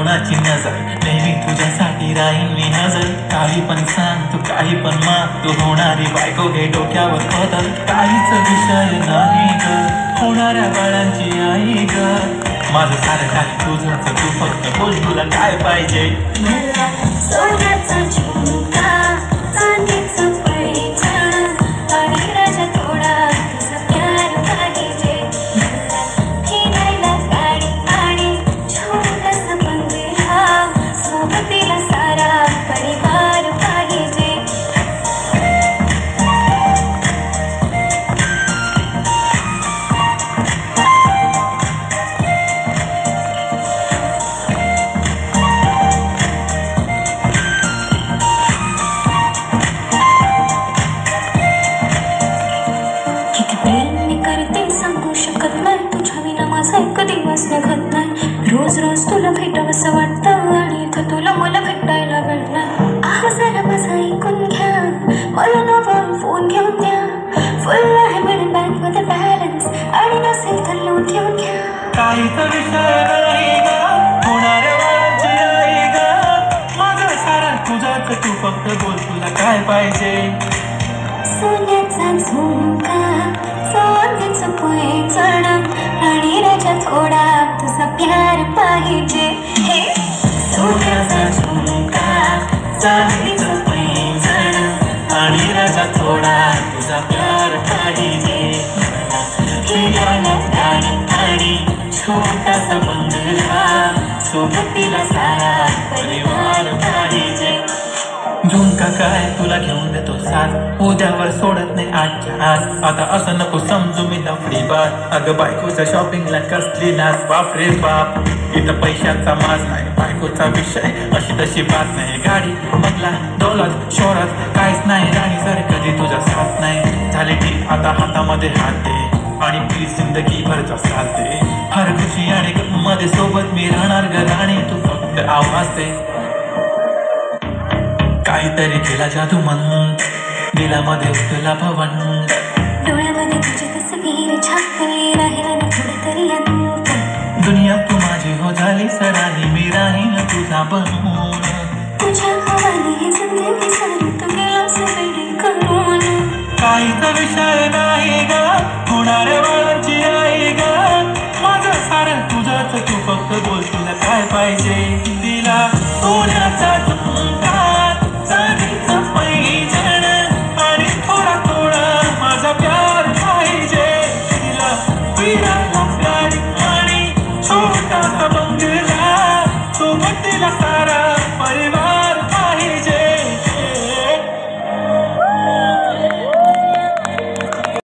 कोणाची नजर, नेहमी तुझ्यासाठी राहीन मी हजर. काही पण सांग तू, काही पण माग, तू होणारी बायको घे डोक्यावर पदर. काहीच विषय नाही ग, होणाऱ्या बाळांची आई ग. माझं सारं काही तुझंच, तू फक्त बोल तुला काय पाहिजे. सोन्याचा झुमका, चांदीचं पैठण आणि राजा थोडा तुझा प्यार पाहिजे. फिरायला गाडी आणि छोटासा बंगला, सोबतीला सारा परिवार पाहिजे. एक दिवस निघत नाही, रोज रोज तुला भेटावंसं वाटतं आणि इथं तुला मला भेटायला भेटणार. आहो जरा माझं ऐकून घ्या, मला नवा फोन घेऊन द्या. फुल आहे म्हणून बँकमध्ये बॅलन्स आणि नसेल तर लोन घेऊन घ्या. काहीच विषय नाही ग, होणाऱ्या बाळांची आई ग. माझं सारं तुझंच, तू फक्त बोल तुला काय पाहिजे. सोन्याचा झुमका, चांदीचं पैठण आणि राजा थोडा तुझा प्यार पाहिजे. हे सोन्याचा झुमका, चांदीचं पैठण आणि राजा थोडा तुझा प्यार पाहिजे. फिरायला गाडी आणि छोटासा बंगला, सोबतीला सारा परिवार पाहिजे. झुमका काय तुला घेऊन देतो साथ, उद्यावर सोडत नाही आजच्या आज. आता असं नको समजू मी लफडी बात, अगं बायकोच्या शॉपिंगला कसली लाज. बाप रे बाप, इथं पैशाचा माज नाही, बायकोचा विषय अशी तशी बात नाही. गाडी बंगला दौलत शोहरत काहीच नाही, राणी सर कधी तुझा साथ नाही. झाले की आता हातामध्ये हात दे आणि प्लीज जिंदगीभरचा साथ दे. हर खुशी आणि मध्ये सोबत मी राहणार ग राणी, तू फक्त आवाज दे. काहीतरी केला जादू मन, दिलामध्ये उठला भवन. डोळ्यामध्ये तुझी तस्वीर छापली, राहिला ना थोडी तरी अंत. दुनिया तू माझी हो झाली सराही, मी राहीन तुझा बनून. तुझ्या हवाली ही जिंदगी सारी, तू गेलास वेडी करून. काहीच विषय